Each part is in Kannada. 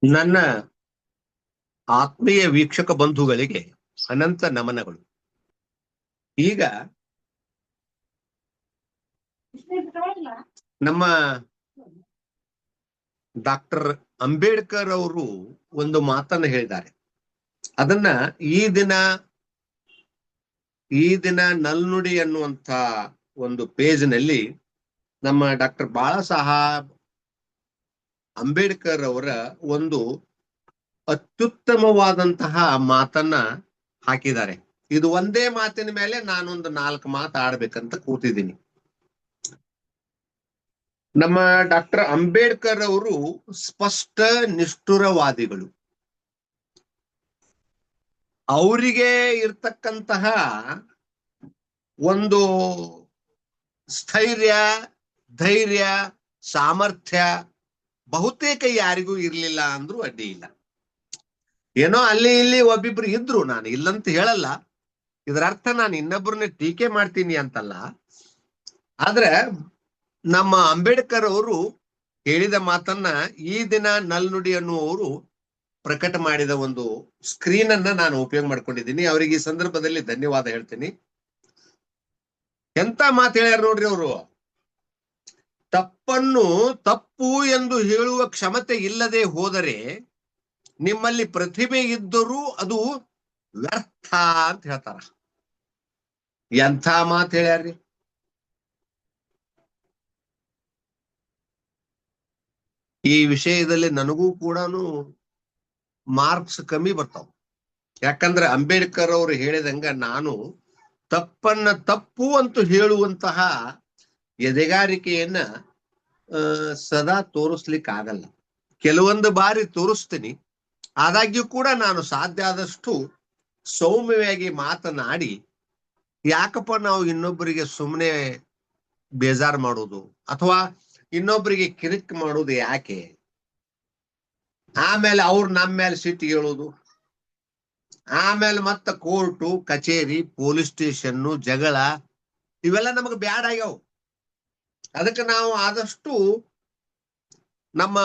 ನನ್ನ ಆತ್ಮೀಯ ವೀಕ್ಷಕ ಬಂಧುಗಳಿಗೆ ಅನಂತ ನಮನಗಳು. ಈಗ ನಮ್ಮ ಡಾಕ್ಟರ್ ಅಂಬೇಡ್ಕರ್ ಅವರು ಒಂದು ಮಾತನ್ನ ಹೇಳಿದ್ದಾರೆ. ಅದನ್ನ ಈ ದಿನ ನಲ್ನುಡಿ ಅನ್ನುವಂಥ ಒಂದು ಪೇಜ್ನಲ್ಲಿ ನಮ್ಮ ಡಾಕ್ಟರ್ ಬಾಳಾ ಸಾಹೇಬ್ ಅಂಬೇಡ್ಕರ್ ಅವರ ಒಂದು ಅತ್ಯುತ್ತಮವಾದಂತಹ ಮಾತನ್ನ ಹಾಕಿದ್ದಾರೆ. ಇದು ಒಂದೇ ಮಾತಿನ ಮೇಲೆ ನಾನೊಂದು 4 ಮಾತು ಆಡ್ಬೇಕಂತ ಕೂತಿದ್ದೀನಿ. ನಮ್ಮ ಡಾಕ್ಟರ್ ಅಂಬೇಡ್ಕರ್ ಅವರು ಸ್ಪಷ್ಟ ನಿಷ್ಠುರವಾದಿಗಳು. ಅವರಿಗೆ ಇರ್ತಕ್ಕಂತಹ ಒಂದು ಸ್ಥೈರ್ಯ, ಧೈರ್ಯ, ಸಾಮರ್ಥ್ಯ ಬಹುತೇಕ ಯಾರಿಗೂ ಇರ್ಲಿಲ್ಲ ಅಂದ್ರೂ ಅಡ್ಡಿ ಇಲ್ಲ. ಏನೋ ಅಲ್ಲಿ ಇಲ್ಲಿ ಒಬ್ಬಿಬ್ರು ಇದ್ರು, ನಾನು ಇಲ್ಲಂತ ಹೇಳಲ್ಲ. ಇದರ ಅರ್ಥ ನಾನು ಇನ್ನೊಬ್ಬರನ್ನ ಟೀಕೆ ಮಾಡ್ತೀನಿ ಅಂತಲ್ಲ. ಆದ್ರೆ ನಮ್ಮ ಅಂಬೇಡ್ಕರ್ ಅವರು ಹೇಳಿದ ಮಾತನ್ನ ಈ ದಿನ ನಲ್ನುಡಿ ಅನ್ನುವರು ಪ್ರಕಟ ಮಾಡಿದ ಒಂದು ಸ್ಕ್ರೀನ್ ಅನ್ನ ನಾನು ಉಪಯೋಗ ಮಾಡ್ಕೊಂಡಿದ್ದೀನಿ. ಅವರಿಗೆ ಈ ಸಂದರ್ಭದಲ್ಲಿ ಧನ್ಯವಾದ ಹೇಳ್ತೀನಿ. ಎಂತ ಮಾತು ಹೇಳ್ಯಾರ ನೋಡ್ರಿ ಅವರು. ತಪ್ಪನ್ನು ತಪ್ಪು ಎಂದು ಹೇಳುವ ಕ್ಷಮತೆ ಇಲ್ಲದೆ ಹೋದರೆ ನಿಮ್ಮಲ್ಲಿ ಪ್ರತಿಭೆ ಇದ್ದರೂ ಅದು ವ್ಯರ್ಥ ಅಂತ ಹೇಳ್ತಾರ. ಎಂಥ ಮಾತು ಹೇಳ್ಯಾರ್ರಿ. ಈ ವಿಷಯದಲ್ಲಿ ನನಗೂ ಕೂಡ ಮಾರ್ಕ್ಸ್ ಕಮ್ಮಿ ಬರ್ತಾವ. ಯಾಕಂದ್ರೆ ಅಂಬೇಡ್ಕರ್ ಅವರು ಹೇಳಿದಂಗ ನಾನು ತಪ್ಪನ್ನ ತಪ್ಪು ಅಂತ ಹೇಳುವಂತಹ ಎದೆಗಾರಿಕೆಯನ್ನ ಸದಾ ತೋರಿಸ್ಲಿಕ್ಕೆ ಆಗಲ್ಲ. ಕೆಲವೊಂದು ಬಾರಿ ತೋರಿಸ್ತೀನಿ. ಆದಾಗ್ಯೂ ಕೂಡ ನಾನು ಸಾಧ್ಯ ಆದಷ್ಟು ಸೌಮ್ಯವಾಗಿ ಮಾತನಾಡಿ, ಯಾಕಪ್ಪ ನಾವು ಇನ್ನೊಬ್ಬರಿಗೆ ಸುಮ್ಮನೆ ಬೇಜಾರು ಮಾಡೋದು ಅಥವಾ ಇನ್ನೊಬ್ಬರಿಗೆ ಕಿರಿಕ್ ಮಾಡೋದು ಯಾಕೆ, ಆಮೇಲೆ ಅವ್ರು ನಮ್ಮ ಮೇಲೆ ಸಿಟ್ಟು ಹೇಳೋದು, ಆಮೇಲೆ ಮತ್ತ ಕೋರ್ಟು ಕಚೇರಿ ಪೊಲೀಸ್ ಸ್ಟೇಷನ್ನು ಜಗಳ, ಇವೆಲ್ಲ ನಮಗೆ ಬ್ಯಾಡ್ ಆಗ್ಯಾವ. ಅದಕ್ಕೆ ನಾವು ಆದಷ್ಟು ನಮ್ಮ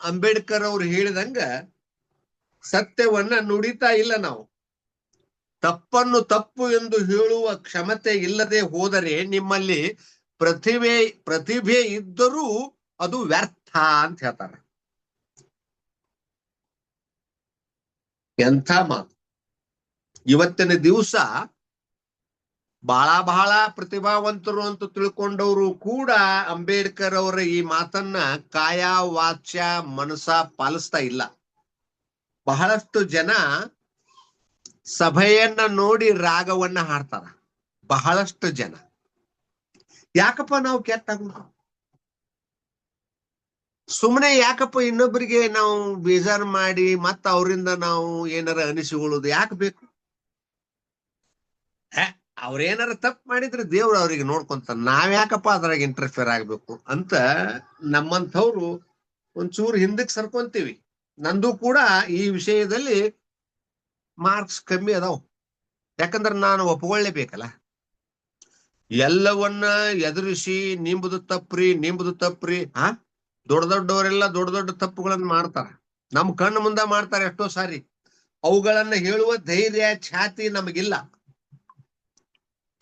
ಅಂಬೇಡ್ಕರ್ ಅವ್ರು ಹೇಳಿದಂಗ ಸತ್ಯವನ್ನ ನುಡಿತಾ ಇಲ್ಲ. ನಾವು ತಪ್ಪನ್ನು ತಪ್ಪು ಎಂದು ಹೇಳುವ ಕ್ಷಮತೆ ಇಲ್ಲದೆ ಹೋದರೆ ನಿಮ್ಮಲ್ಲಿ ಪ್ರತಿಭೆ ಇದ್ದರೂ ಅದು ವ್ಯರ್ಥ ಅಂತ ಹೇಳ್ತಾರೆ. ಎಂಥ ಮಾತು. ಇವತ್ತಿನ ದಿವಸ ಬಹಳ ಪ್ರತಿಭಾವಂತರು ಅಂತ ತಿಳ್ಕೊಂಡವರು ಕೂಡ ಅಂಬೇಡ್ಕರ್ ಅವರ ಈ ಮಾತನ್ನ ಕಾಯ ವಾಚ್ಯ ಮನಸ ಪಾಲಿಸ್ತಾ ಇಲ್ಲ. ಬಹಳಷ್ಟು ಜನ ಸಭೆಯನ್ನ ನೋಡಿ ರಾಗವನ್ನ ಹಾಡ್ತಾರ. ಬಹಳಷ್ಟು ಜನ ಯಾಕಪ್ಪ ನಾವು ಕೆಟ್ಟಾಗ ಸುಮ್ಮನೆ ಯಾಕಪ್ಪ ಇನ್ನೊಬ್ಬರಿಗೆ ನಾವು ಬೇಜಾರು ಮಾಡಿ ಮತ್ತ ಅವರಿಂದ ನಾವು ಏನಾರ ಅನಿಸಿಕೊಳ್ಳೋದು ಯಾಕೆ ಬೇಕು? ಅವ್ರೇನಾರ ತಪ್ಪು ಮಾಡಿದ್ರೆ ದೇವ್ರು ಅವ್ರಿಗೆ ನೋಡ್ಕೊಂತ, ನಾವ್ಯಾಕಪ್ಪ ಅದ್ರಾಗ ಇಂಟರ್ಫಿಯರ್ ಆಗ್ಬೇಕು ಅಂತ ನಮ್ಮಂಥವ್ರು ಒಂಚೂರು ಹಿಂದಕ್ಕೆ ಸರ್ಕೊಂತೀವಿ. ನಂದು ಕೂಡ ಈ ವಿಷಯದಲ್ಲಿ ಮಾರ್ಕ್ಸ್ ಕಮ್ಮಿ ಅದಾವ. ಯಾಕಂದ್ರೆ ನಾನು ಒಪ್ಕೊಳ್ಳೇಬೇಕಲ್ಲ. ಎಲ್ಲವನ್ನ ಎದುರಿಸಿ ನಿಂಬುದು ತಪ್ಪ್ರಿ ದೊಡ್ಡವರೆಲ್ಲ ದೊಡ್ಡ ತಪ್ಪುಗಳನ್ನ ಮಾಡ್ತಾರ. ನಮ್ ಕಣ್ಣು ಮುಂದೆ ಮಾಡ್ತಾರೆ ಎಷ್ಟೋ ಸಾರಿ. ಅವುಗಳನ್ನ ಹೇಳುವ ಧೈರ್ಯ ಛಾತಿ ನಮಗಿಲ್ಲ.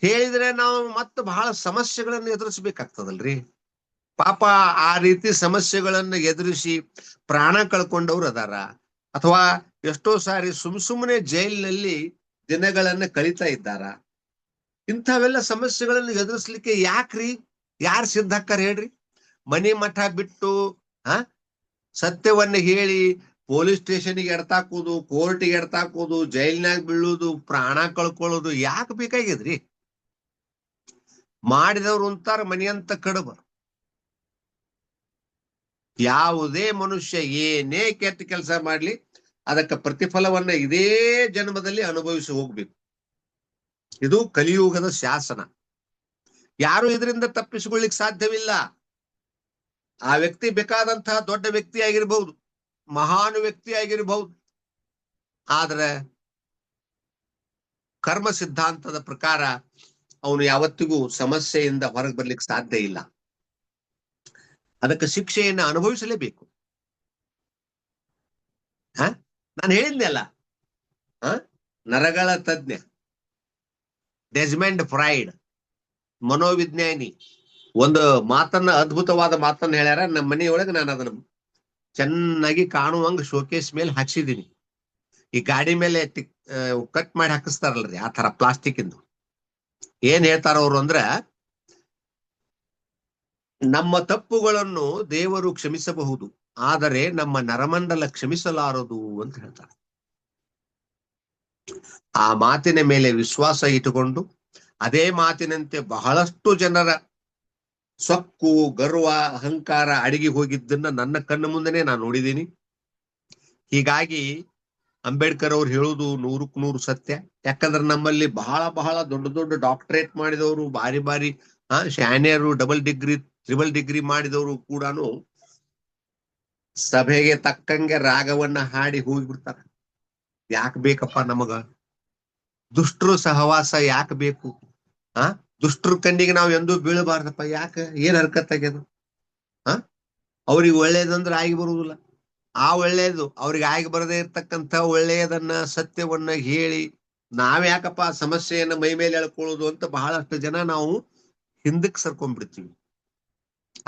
ಹೇಳಿದ್ರೆ ನಾವು ಮತ್ತೆ ಬಹಳ ಸಮಸ್ಯೆಗಳನ್ನು ಎದುರಿಸ್ಬೇಕಾಗ್ತದಲ್ರಿ. ಪಾಪ ಆ ರೀತಿ ಸಮಸ್ಯೆಗಳನ್ನ ಎದುರಿಸಿ ಪ್ರಾಣ ಕಳ್ಕೊಂಡವ್ರು ಅದಾರ. ಅಥವಾ ಎಷ್ಟೋ ಸಾರಿ ಸುಮ್ಮನೆ ಜೈಲಿನಲ್ಲಿ ದಿನಗಳನ್ನ ಕಳೀತಾ ಇದ್ದಾರ. ಇಂಥವೆಲ್ಲ ಸಮಸ್ಯೆಗಳನ್ನು ಎದುರಿಸ್ಲಿಕ್ಕೆ ಯಾಕ್ರಿ ಯಾರು ಸಿದ್ಧಕ್ಕಾರ ಹೇಳ್ರಿ? ಮನಿ ಮಠ ಬಿಟ್ಟು ಸತ್ಯವನ್ನ ಹೇಳಿ ಪೊಲೀಸ್ ಸ್ಟೇಷನ್ಗೆ ಎಡ್ತಾಕೋದು, ಕೋರ್ಟಿಗೆ ಎಡ್ತಾಕೋದು, ಜೈಲಿನಾಗ ಬೀಳುದು, ಪ್ರಾಣ ಕಳ್ಕೊಳ್ಳೋದು ಯಾಕೆ ಬೇಕಾಗಿದ್ರಿ? ಮಾಡಿದವ್ರು ಅಂತಾರ ಮನೆಯಂತ ಕಡುಬ. ಯಾವುದೇ ಮನುಷ್ಯ ಏನೇ ಕೆಟ್ಟ ಕೆಲಸ ಮಾಡ್ಲಿ ಅದಕ್ಕೆ ಪ್ರತಿಫಲವನ್ನ ಇದೇ ಜನ್ಮದಲ್ಲಿ ಅನುಭವಿಸಿ ಹೋಗ್ಬೇಕು. ಇದು ಕಲಿಯುಗದ ಶಾಸನ. ಯಾರು ಇದರಿಂದ ತಪ್ಪಿಸಿಕೊಳ್ಳಿಕ್ ಸಾಧ್ಯವಿಲ್ಲ. ಆ ವ್ಯಕ್ತಿ ಬೇಕಾದಂತಹ ದೊಡ್ಡ ವ್ಯಕ್ತಿ ಆಗಿರ್ಬಹುದು, ಮಹಾನ್ ವ್ಯಕ್ತಿ ಆಗಿರ್ಬಹುದು. ಆದ್ರೆ ಕರ್ಮ ಸಿದ್ಧಾಂತದ ಪ್ರಕಾರ ಅವನು ಯಾವತ್ತಿಗೂ ಸಮಸ್ಯೆಯಿಂದ ಹೊರಗೆ ಬರ್ಲಿಕ್ಕೆ ಸಾಧ್ಯ ಇಲ್ಲ. ಅದಕ್ಕೆ ಶಿಕ್ಷೆಯನ್ನು ಅನುಭವಿಸಲೇಬೇಕು. ನಾನು ಹೇಳಿದ್ನಲ್ಲ, ನರಗಳ ತಜ್ಞ ಡೆಸ್ಮಂಡ್ ಫ್ರೈಡ್ ಮನೋವಿಜ್ಞಾನಿ ಒಂದು ಮಾತನ್ನ, ಅದ್ಭುತವಾದ ಮಾತನ್ನ ಹೇಳ್ಯಾರ. ನಮ್ಮ ಮನೆಯೊಳಗೆ ನಾನು ಅದನ್ನ ಚೆನ್ನಾಗಿ ಕಾಣುವಂಗ ಶೋಕೇಸ್ ಮೇಲೆ ಹಾಕ್ಸಿದೀನಿ. ಈ ಗಾಡಿ ಮೇಲೆ ಕಟ್ ಮಾಡಿ ಹಾಕಿಸ್ತಾರಲ್ರಿ, ಆ ತರ ಪ್ಲಾಸ್ಟಿಕ್ ಇಂದು. ಏನ್ ಹೇಳ್ತಾರ ಅವ್ರು ಅಂದ್ರ, ನಮ್ಮ ತಪ್ಪುಗಳನ್ನು ದೇವರು ಕ್ಷಮಿಸಬಹುದು, ಆದರೆ ನಮ್ಮ ನರಮಂಡಲ ಕ್ಷಮಿಸಲಾರದು ಅಂತ ಹೇಳ್ತಾರೆ. ಆ ಮಾತಿನ ಮೇಲೆ ವಿಶ್ವಾಸ ಇಟ್ಟುಕೊಂಡು ಅದೇ ಮಾತಿನಂತೆ ಬಹಳಷ್ಟು ಜನರ ಸೊಕ್ಕು, ಗರ್ವ, ಅಹಂಕಾರ ಅಡಗಿ ಹೋಗಿದ್ದನ್ನ ನನ್ನ ಕಣ್ಣು ಮುಂದೆನೆ ನಾನು ನೋಡಿದ್ದೀನಿ. ಹೀಗಾಗಿ ಅಂಬೇಡ್ಕರ್ ಅವ್ರು ಹೇಳುವುದು 100% ಸತ್ಯ. ಯಾಕಂದ್ರೆ ನಮ್ಮಲ್ಲಿ ಬಹಳ ಬಹಳ ದೊಡ್ಡ ದೊಡ್ಡ ಡಾಕ್ಟರೇಟ್ ಮಾಡಿದವರು, ಬಾರಿ ಬಾರಿ ಶಾನ್ಯರು, ಡಬಲ್ ಡಿಗ್ರಿ, ತ್ರಿಬಲ್ ಡಿಗ್ರಿ ಮಾಡಿದವರು ಕೂಡ ಸಭೆಗೆ ತಕ್ಕಂಗೆ ರಾಗವನ್ನ ಹಾಡಿ ಹೋಗ್ಬಿಡ್ತಾರ. ಯಾಕೆ ಬೇಕಪ್ಪ ನಮಗ ದುಷ್ಟರು ಸಹವಾಸ? ಯಾಕೆ ಬೇಕು? ದುಷ್ಟರ ಕಣ್ಣಿಗೆ ನಾವು ಎಂದೂ ಬೀಳಬಾರ್ದಪ್ಪ. ಯಾಕೆ? ಏನ್ ಹರ್ಕತ್ ಆಗ್ಯದ? ಅವ್ರಿಗೆ ಒಳ್ಳೇದಂದ್ರೆ ಆಗಿ ಬರುವುದಿಲ್ಲ. ಆ ಒಳ್ಳೇದು ಅವ್ರಿಗೆ ಆಗಿ ಬರದೇ ಇರ್ತಕ್ಕಂಥ ಒಳ್ಳೆಯದನ್ನ, ಸತ್ಯವನ್ನ ಹೇಳಿ ನಾವ್ಯಾಕಪ್ಪ ಸಮಸ್ಯೆಯನ್ನ ಮೈ ಮೇಲೆ ಎಳ್ಕೊಳ್ಳೋದು ಅಂತ ಬಹಳಷ್ಟು ಜನ ನಾವು ಹಿಂದಕ್ಕೆ ಸರ್ಕೊಂಡ್ಬಿಡ್ತೀವಿ.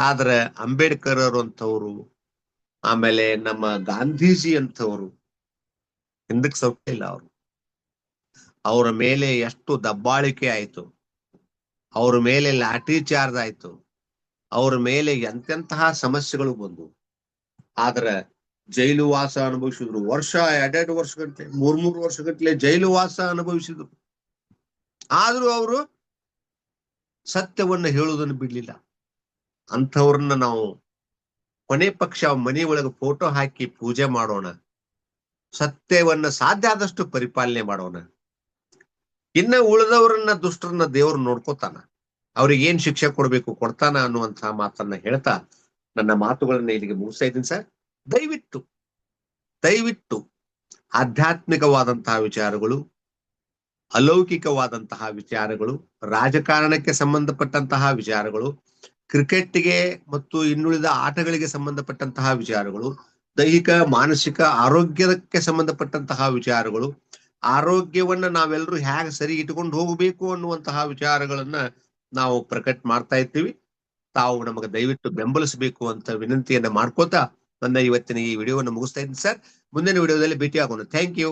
ಆದ್ರೆ ಅಂಬೇಡ್ಕರ್ ಅವರು ಅಂತವ್ರು, ಆಮೇಲೆ ನಮ್ಮ ಗಾಂಧೀಜಿ ಅಂತವ್ರು ಹಿಂದಕ್ಕೆ ಸರ್ಕಿಲ್ಲ. ಅವರ ಮೇಲೆ ಎಷ್ಟು ದಬ್ಬಾಳಿಕೆ ಆಯ್ತು, ಅವ್ರ ಮೇಲೆ ಲಾಠಿ ಚಾರ್ಜ್ ಆಯ್ತು, ಅವ್ರ ಮೇಲೆ ಎಂತೆಂತಹ ಸಮಸ್ಯೆಗಳು ಬಂದು, ಆದ್ರೆ ಜೈಲು ವಾಸ ಅನುಭವಿಸಿದ್ರು. ವರ್ಷ 2 ವರ್ಷ ಗಂಟ್ಲೆ, 3 ವರ್ಷ ಗಂಟ್ಲೆ ಜೈಲು ವಾಸ ಅನುಭವಿಸಿದ್ರು. ಆದ್ರೂ ಅವರು ಸತ್ಯವನ್ನ ಹೇಳುವುದನ್ನು ಬಿಡ್ಲಿಲ್ಲ. ಅಂಥವ್ರನ್ನ ನಾವು ಕೊನೆ ಪಕ್ಷ ಮನೆ ಒಳಗೆ ಫೋಟೋ ಹಾಕಿ ಪೂಜೆ ಮಾಡೋಣ. ಸತ್ಯವನ್ನ ಸಾಧ್ಯ ಆದಷ್ಟು ಪರಿಪಾಲನೆ ಮಾಡೋಣ. ಇನ್ನ ಉಳಿದವರನ್ನ, ದುಷ್ಟರನ್ನ ದೇವರು ನೋಡ್ಕೋತಾನ, ಅವ್ರಿಗೆ ಏನ್ ಶಿಕ್ಷೆ ಕೊಡ್ಬೇಕು ಕೊಡ್ತಾನ ಅನ್ನುವಂತಹ ಮಾತನ್ನ ಹೇಳ್ತಾ ನನ್ನ ಮಾತುಗಳನ್ನ ಇಲ್ಲಿಗೆ ಮುಗಿಸ್ತಾ ಇದ್ದೀನಿ ಸರ್. ದಯವಿಟ್ಟು ಆಧ್ಯಾತ್ಮಿಕವಾದಂತಹ ವಿಚಾರಗಳು, ಅಲೌಕಿಕವಾದಂತಹ ವಿಚಾರಗಳು, ರಾಜಕಾರಣಕ್ಕೆ ಸಂಬಂಧಪಟ್ಟಂತಹ ವಿಚಾರಗಳು, ಕ್ರಿಕೆಟ್ಗೆ ಮತ್ತು ಇನ್ನುಳಿದ ಆಟಗಳಿಗೆ ಸಂಬಂಧಪಟ್ಟಂತಹ ವಿಚಾರಗಳು, ದೈಹಿಕ ಮಾನಸಿಕ ಆರೋಗ್ಯಕ್ಕೆ ಸಂಬಂಧಪಟ್ಟಂತಹ ವಿಚಾರಗಳು, ಆರೋಗ್ಯವನ್ನ ನಾವೆಲ್ಲರೂ ಹೇಗೆ ಸರಿ ಇಟ್ಕೊಂಡು ಹೋಗಬೇಕು ಅನ್ನುವಂತಹ ವಿಚಾರಗಳನ್ನ ನಾವು ಪ್ರಕಟ ಮಾಡ್ತಾ ಇರ್ತೀವಿ. ತಾವು ನಮಗೆ ದಯವಿಟ್ಟು ಬೆಂಬಲಿಸಬೇಕು ಅಂತ ವಿನಂತಿಯನ್ನ ಮಾಡ್ಕೋತಾ ನನ್ನ ಇವತ್ತಿನ ಈ ವಿಡಿಯೋವನ್ನು ಮುಗಿಸ್ತಾ ಇದ್ದೀನಿ ಸರ್. ಮುಂದಿನ ವಿಡಿಯೋದಲ್ಲಿ ಭೇಟಿ ಆಗೋಣ. Thank you.